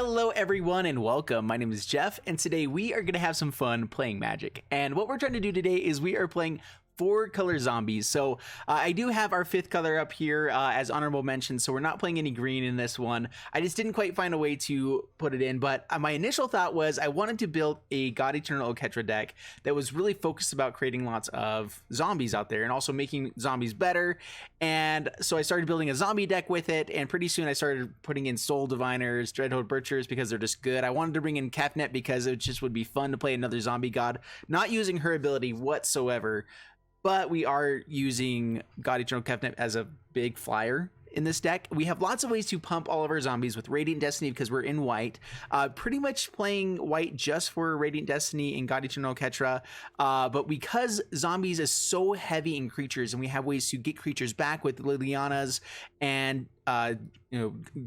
Hello everyone and welcome. My name is Jeff and today we are going to have some fun playing Magic. And what we're trying to do today is we are playing 4-color zombies. So I do have our 5th color up here as honorable mention, so we're not playing any green in this one. I just didn't quite find a way to put it in, but my initial thought was I wanted to build a God Eternal Oketra deck that was really focused about creating lots of zombies out there and also making zombies better. And so I started building a zombie deck with it, and pretty soon I started putting in Soul Diviners, Dreadhorde Butchers because they're just good. I wanted to bring in Kefnet because it just would be fun to play another zombie god, not using her ability whatsoever. But we are using God Eternal Kefnet as a big flyer in this deck. We have lots of ways to pump all of our zombies with Radiant Destiny because we're in white. Pretty much playing white just for Radiant Destiny and God Eternal Oketra. But because zombies is so heavy in creatures and we have ways to get creatures back with Liliana's and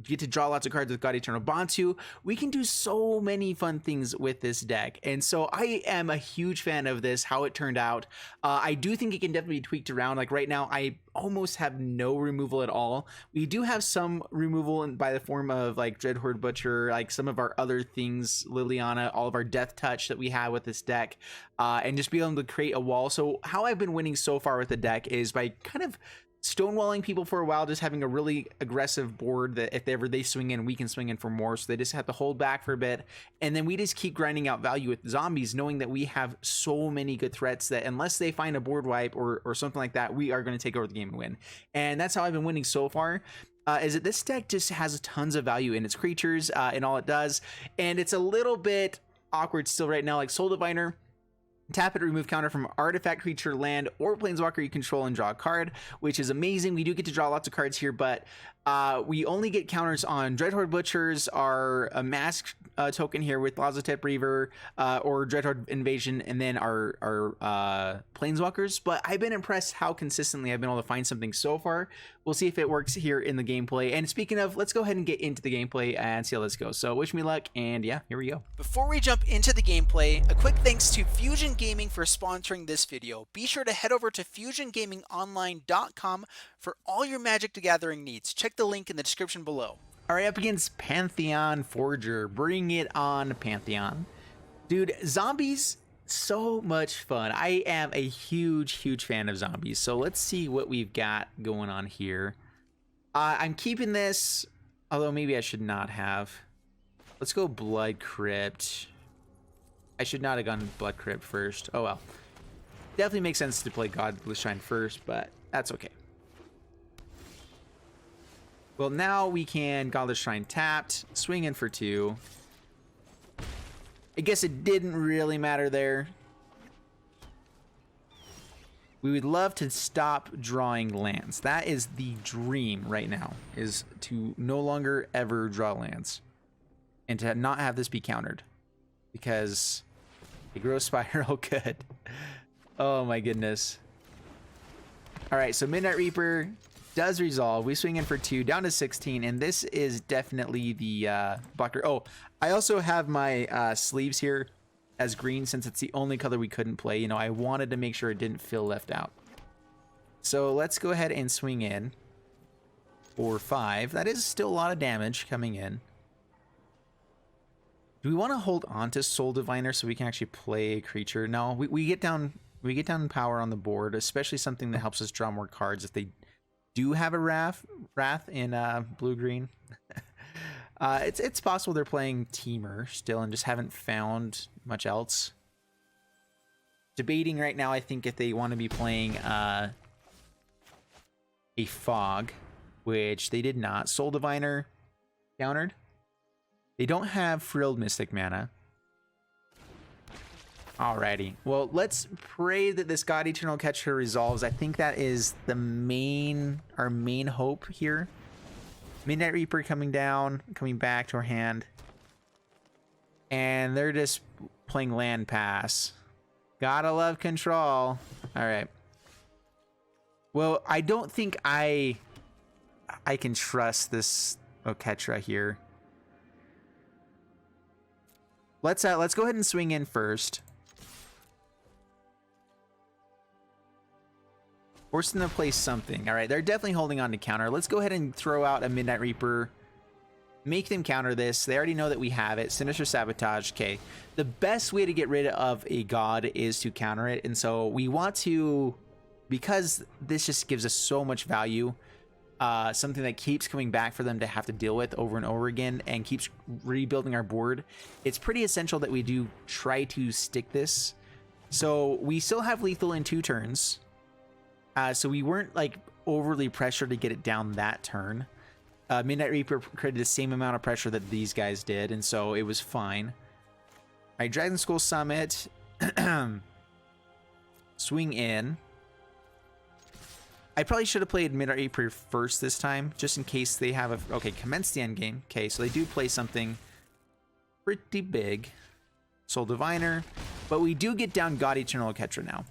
get to draw lots of cards with God Eternal Bantu, we can do so many fun things with this deck. And so I am a huge fan of this, how it turned out. I do think it can definitely be tweaked around. Like right now, I almost have no removal at all. We do have some removal by the form of like Dreadhorde Butcher, like some of our other things, Liliana, all of our Death Touch that we have with this deck, and just be able to create a wall. So how I've been winning so far with the deck is by kind of stonewalling people for a while, just having a really aggressive board that if ever they swing in, we can swing in for more. So they just have to hold back for a bit. And then we just keep grinding out value with zombies, knowing that we have so many good threats that unless they find a board wipe or something like that, we are going to take over the game and win. And that's how I've been winning so far. Is that this deck just has tons of value in its creatures and all it does. And it's a little bit awkward still right now, like Soul Diviner. Tap it to remove counter from artifact, creature, land, or planeswalker you control and draw a card, which is amazing. We do get to draw lots of cards here, but we only get counters on Dreadhorde Butchers, our mask token here with Lazotep Reaver, or Dreadhorde Invasion, and then our planeswalkers. But I've been impressed how consistently I've been able to find something so far. We'll see if it works here in the gameplay. And speaking of, let's go ahead and get into the gameplay and see how this goes. So wish me luck, and yeah, here we go. Before we jump into the gameplay, a quick thanks to Fusion Gaming for sponsoring this video. Be sure to head over to fusiongamingonline.com for all your Magic the Gathering needs. Check the link in the description below. All right, up against Pantheon Forger. Bring it on, Pantheon. Dude, zombies, so much fun. I am a huge fan of zombies. So let's see what we've got going on here. I'm keeping this, although maybe I should not have. Let's go Blood Crypt. I should not have gone Blood Crypt first. Oh well. Definitely makes sense to play Godless Shrine first, but that's okay. Well, now we can Godless Shrine tapped, swing in for 2. I guess it didn't really matter there. We would love to stop drawing lands. That is the dream right now, is to no longer ever draw lands. And to not have this be countered. Because it grows Spiral good. Oh my goodness. Alright, so Midnight Reaper does resolve. We swing in for 2, down to 16, and this is definitely the blocker. Oh, I also have my sleeves here as green since it's the only color we couldn't play. You know, I wanted to make sure it didn't feel left out. So let's go ahead and swing in for 5. That is still a lot of damage coming in. Do we want to hold on to Soul Diviner so we can actually play a creature? No, we get down power on the board, especially something that helps us draw more cards if they do have a Wrath in blue-green. It's possible they're playing Teamer still and just haven't found much else. Debating right now, I think if they want to be playing a Fog, which they did not. Soul Diviner countered. They don't have Frilled Mystic mana. Alrighty. Well, let's pray that this God Eternal Oketra resolves. I think that is our main hope here. Midnight Reaper coming down, coming back to our hand. And they're just playing land pass. Gotta love control. Alright. Well, I don't think I can trust this Oketra here. Let's go ahead and swing in first. Force them to play something. All right, they're definitely holding on to counter. Let's go ahead and throw out a Midnight Reaper. make them counter this. They already know that we have it. Sinister Sabotage. Okay. The best way to get rid of a god is to counter it. And so we want to, because this just gives us so much value, something that keeps coming back for them to have to deal with over and over again and keeps rebuilding our board. It's pretty essential that we do try to stick this. So we still have lethal in 2 turns. So we weren't like overly pressured to get it down that turn. Midnight Reaper created the same amount of pressure that these guys did, and so it was fine. All right, Dragon Skull Summit. Swing in. I probably should have played Midnight Reaper first this time, just in case they have a... Okay, commence the end game. Okay, so they do play something pretty big. Soul Diviner. But we do get down God Eternal Ketra now.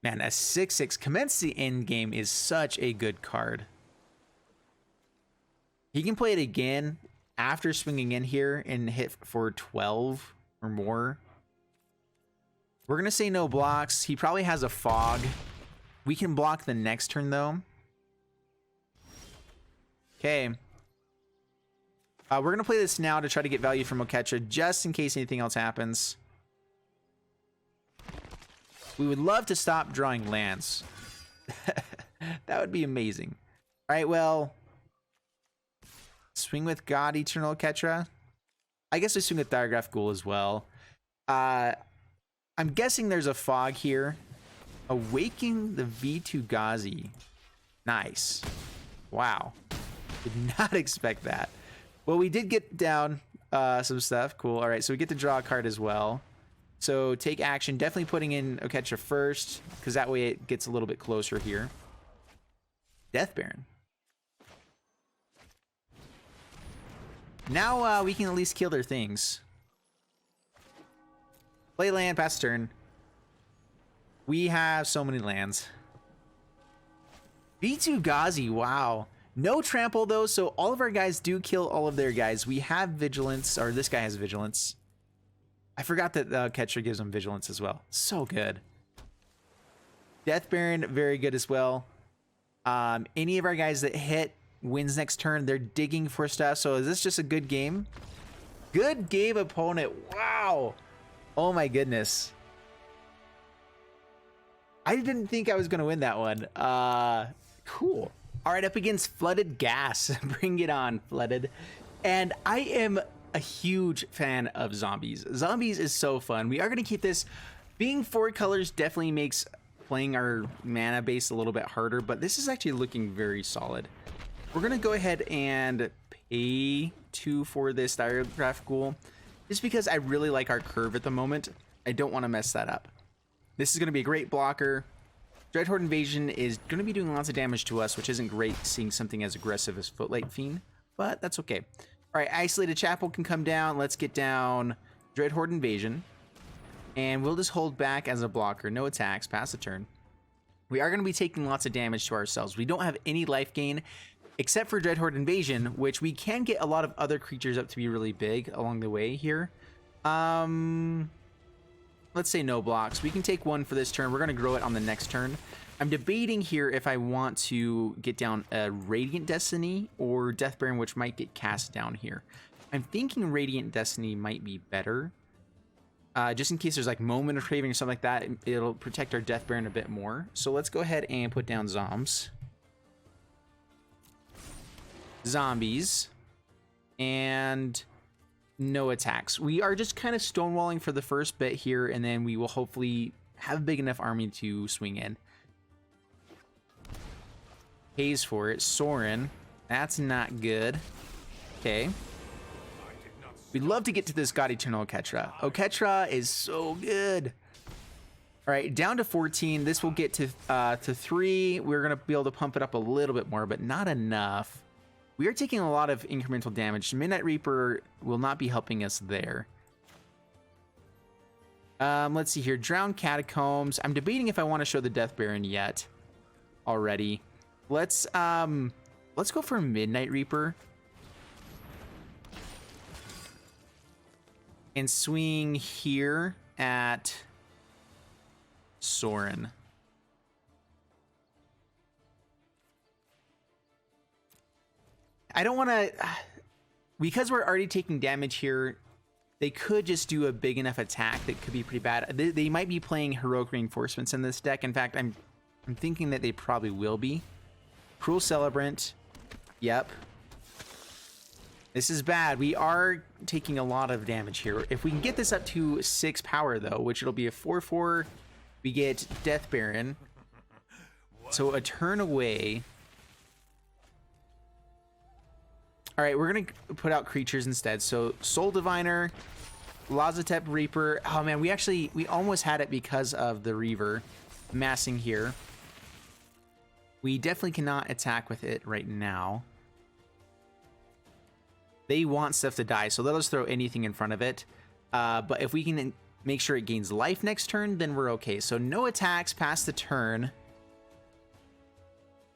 Man, a 6/6 commence the end game is such a good card. He can play it again after swinging in here and hit for 12 or more. We're going to say no blocks. He probably has a fog. We can block the next turn, though. Okay. We're going to play this now to try to get value from Oketra, just in case anything else happens. We would love to stop drawing lands. That would be amazing. All right, well... Swing with God Eternal Ketra. I guess we swing with Diagraph Ghoul as well. I'm guessing there's a fog here. Awaking the V2 Ghazi. Nice. Wow. Did not expect that. Well, we did get down some stuff. Cool. All right, so we get to draw a card as well. So take action. Definitely putting in Oketra first, because that way it gets a little bit closer here. Death Baron. Now we can at least kill their things. Play land, pass turn. We have so many lands. V2 Ghazi, wow. No trample though, so all of our guys do kill all of their guys. We have vigilance, or this guy has vigilance. I forgot that Catcher gives him vigilance as well. So good. Death Baron, very good as well. Any of our guys that hit wins next turn. They're digging for stuff. So is this just a good game? Good game, opponent. Wow. Oh my goodness. I didn't think I was going to win that one. Cool. All right, up against Flooded Gas. Bring it on, Flooded. And I am a huge fan of zombies. Zombies is so fun. We are going to keep this. Being 4 colors definitely makes playing our mana base a little bit harder, but this is actually looking very solid. We're going to go ahead and pay 2 for this Diagraph Ghoul, just because I really like our curve at the moment. I don't want to mess that up. This is going to be a great blocker. Dreadhorde Invasion is going to be doing lots of damage to us, which isn't great seeing something as aggressive as Footlight Fiend, but that's okay. All right, Isolated Chapel can come down. Let's get down Dreadhorde Invasion, and we'll just hold back as a blocker. No attacks, pass the turn. We are going to be taking lots of damage to ourselves. We don't have any life gain, except for Dreadhorde Invasion, which we can get a lot of other creatures up to be really big along the way here. Let's say no blocks. We can take 1 for this turn. We're going to grow it on the next turn. I'm debating here if I want to get down a Radiant Destiny or Death Baron, which might get cast down here. I'm thinking Radiant Destiny might be better. Just in case there's like Moment of Craving or something like that, it'll protect our Death Baron a bit more. So let's go ahead and put down Zombs. Zombies. And no attacks. We are just kind of stonewalling for the first bit here, and then we will hopefully have a big enough army to swing in. Pays for it. Sorin. That's not good. Okay. We'd love to get to this God Eternal Oketra. Oketra is so good. All right, down to 14. This will get to 3. We're going to be able to pump it up a little bit more, but not enough. We are taking a lot of incremental damage. Midnight Reaper will not be helping us there. Let's see here. Drowned Catacombs. I'm debating if I want to show the Death Baron yet already. Let's go for Midnight Reaper. and swing here at Soren. I don't want to, because we're already taking damage here, they could just do a big enough attack that could be pretty bad. They might be playing heroic reinforcements in this deck. In fact, I'm thinking that they probably will be. Cruel Celebrant. Yep. This is bad. We are taking a lot of damage here. If we can get this up to 6 power, though, which it'll be a 4/4, we get Death Baron. So a turn away. All right, we're going to put out creatures instead. So Soul Diviner, Lazotep Reaper. Oh, man, we almost had it because of the Reaver massing here. We definitely cannot attack with it right now. They want stuff to die, so let us throw anything in front of it. But if we can make sure it gains life next turn, then we're okay. So no attacks past the turn.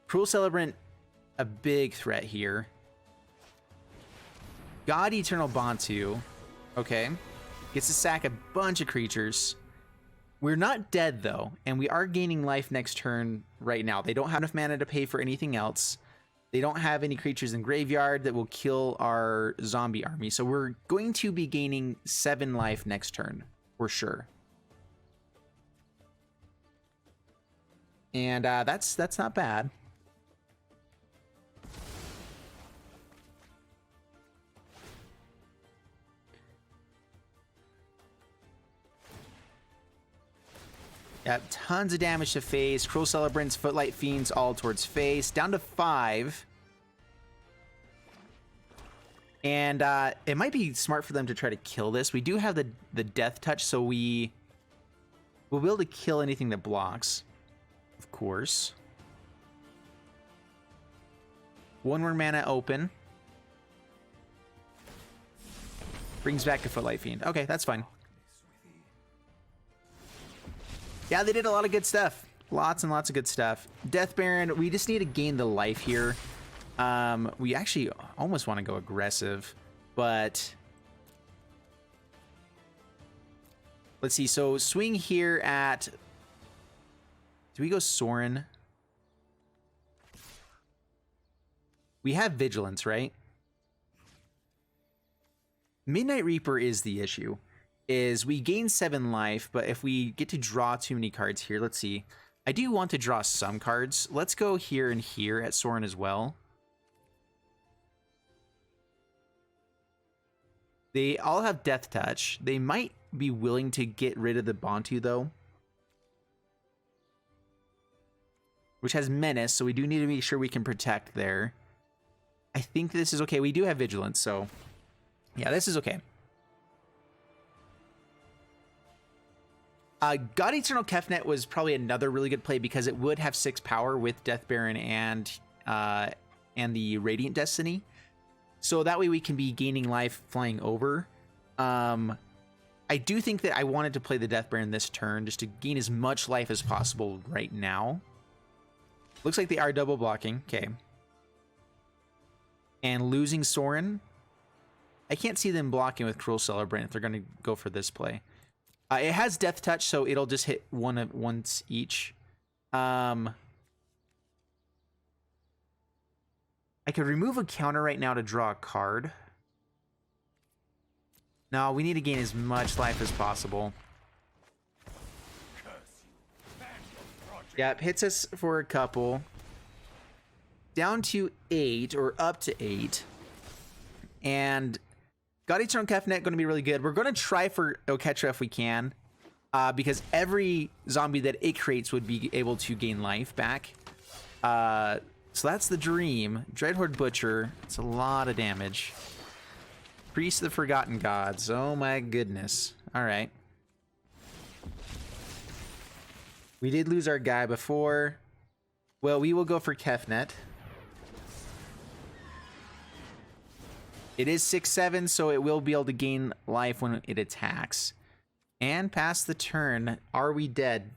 Cruel Celebrant, a big threat here. God Eternal Bantu. Okay. Gets to sack a bunch of creatures. We're not dead, though, and we are gaining life next turn right now. They don't have enough mana to pay for anything else. They don't have any creatures in graveyard that will kill our zombie army. So we're going to be gaining 7 life next turn, for sure. And that's not bad. Yep, tons of damage to face. Cruel Celebrants, Footlight Fiends, all towards face. Down to 5. And it might be smart for them to try to kill this. We do have the Death Touch, so we'll be able to kill anything that blocks, of course. 1 more mana open. Brings back a Footlight Fiend. Okay, that's fine. Yeah, they did a lot of good stuff. Lots and lots of good stuff. Death Baron, we just need to gain the life here. We actually almost want to go aggressive, but let's see. So swing here at, do we go Soren? We have Vigilance, right? Midnight Reaper is the issue. Is we gain 7 life, but if we get to draw too many cards here, let's see. I do want to draw some cards. Let's go here and here at Soren as well. They all have Death Touch. They might be willing to get rid of the Bantu, though. Which has Menace, so we do need to make sure we can protect there. I think this is okay. We do have Vigilance, so yeah, this is okay. God Eternal Kefnet was probably another really good play because it would have 6 power with Death Baron and the Radiant Destiny. So that way we can be gaining life flying over. I do think that I wanted to play the Death Baron this turn just to gain as much life as possible right now. Looks like they are double blocking. Okay. And losing Soren. I can't see them blocking with Cruel Celebrant if they're going to go for this play. It has Death Touch, so it'll just hit once each. I could remove a counter right now to draw a card. No, we need to gain as much life as possible. Yeah, it hits us for a couple. Down to 8, or up to 8. And God Eternal Kefnet going to be really good. We're going to try for Oketra if we can. Because every zombie that it creates would be able to gain life back. So that's the dream. Dreadhorde Butcher. It's a lot of damage. Priest of the Forgotten Gods. Oh my goodness. Alright. We did lose our guy before. Well, we will go for Kefnet. It is 6/7, so it will be able to gain life when it attacks. And pass the turn. Are we dead?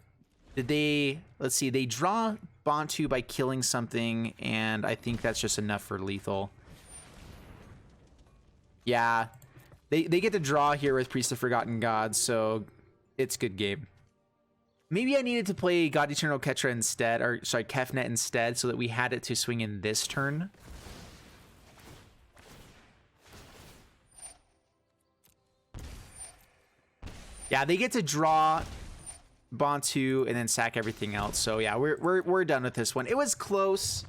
Did they... Let's see. They draw Bantu by killing something, and I think that's just enough for lethal. Yeah. They get to draw here with Priest of Forgotten Gods, so it's good game. Maybe I needed to play God Eternal Ketra instead, or sorry, Kefnet instead, so that we had it to swing in this turn. Yeah, they get to draw Bantu and then sack everything else. So yeah, we're done with this one. It was close.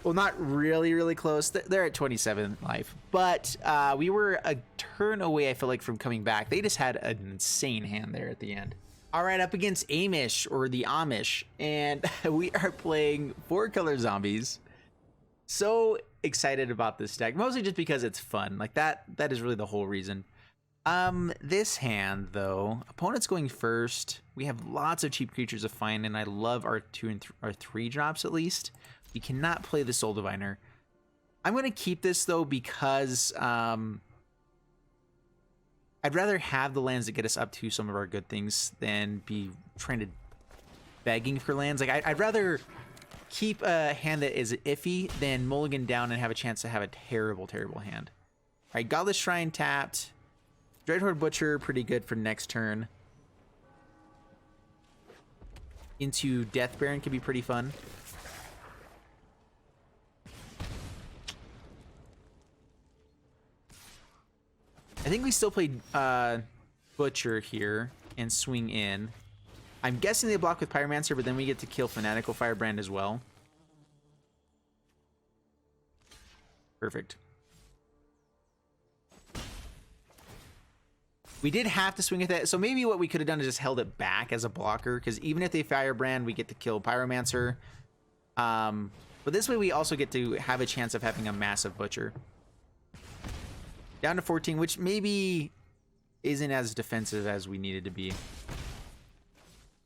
Well, not really close. They're at 27 life, but we were a turn away, I feel like, from coming back. They just had an insane hand there at the end. All right, up against Amish, or the Amish, and we are playing 4-color zombies. So excited about this deck, mostly just because it's fun. Like that is really the whole reason. This hand though, opponent's going first. We have lots of cheap creatures to find, and I love our 2 and our 3 drops at least. We cannot play the Soul Diviner. I'm going to keep this though because I'd rather have the lands that get us up to some of our good things than be trying to begging for lands. Like I'd rather keep a hand that is iffy than mulligan down and have a chance to have a terrible hand. All right, Godless Shrine tapped. Dreadhorde Butcher, pretty good for next turn. Into Death Baron could be pretty fun. I think we still played Butcher here and swing in. I'm guessing they block with Pyromancer, but then we get to kill Fanatical Firebrand as well. Perfect. We did have to swing at that, so maybe what we could have done is just held it back as a blocker, because even if they Firebrand, we get to kill Pyromancer. But this way we also get to have a chance of having a massive Butcher. Down to 14, which maybe isn't as defensive as we needed to be.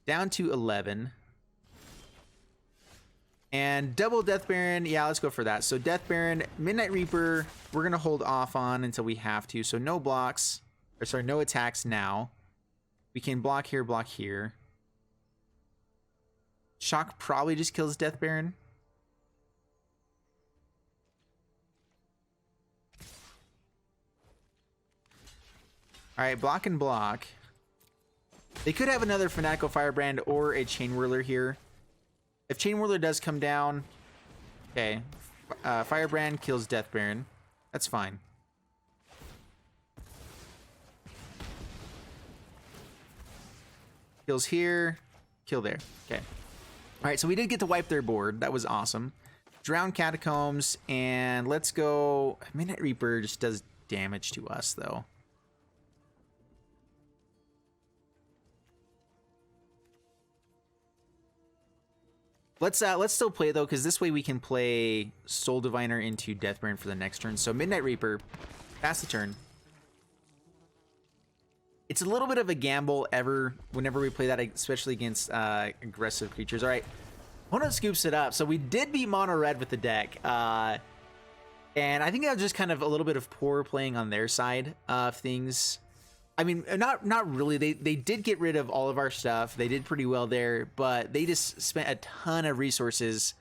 Down to 11. And double Death Baron, yeah, let's go for that. So Death Baron, Midnight Reaper, we're going to hold off on until we have to. So no blocks, or sorry, no attacks now. We can block here. Shock probably just kills Death Baron. All right, block and block. They could have another Fanatical Firebrand or a Chain Whirler here. If Chain Whirler does come down, okay, Firebrand kills Death Baron. That's fine. Kills here, kill there. Okay. All right, so we did get to wipe their board. That was awesome. Drown Catacombs, and let's go. Midnight Reaper just does damage to us, though. Let's still play though, because this way we can play Soul Diviner into Death Baron for the next turn. So Midnight Reaper, pass the turn. It's a little bit of a gamble whenever we play that, especially against aggressive creatures. All right, opponent scoops it up. So we did beat mono red with the deck, and I think that was just kind of a little bit of poor playing on their side of things. I mean, not really. They did get rid of all of our stuff. They did pretty well there, but they just spent a ton of resources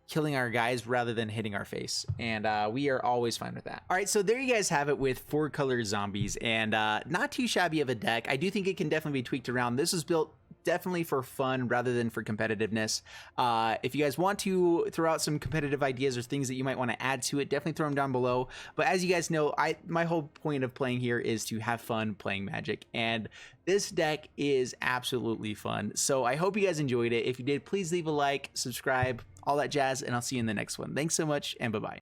killing our guys rather than hitting our face, and we are always fine with that. All right, so there you guys have it with 4-color zombies, and not too shabby of a deck. I do think it can definitely be tweaked around. This was built definitely for fun rather than for competitiveness. If you guys want to throw out some competitive ideas or things that you might want to add to it, definitely throw them down below. But as you guys know, my whole point of playing here is to have fun playing Magic, and this deck is absolutely fun. So I hope you guys enjoyed it. If you did, please leave a like, subscribe, all that jazz, and I'll see you in the next one. Thanks so much, and bye-bye.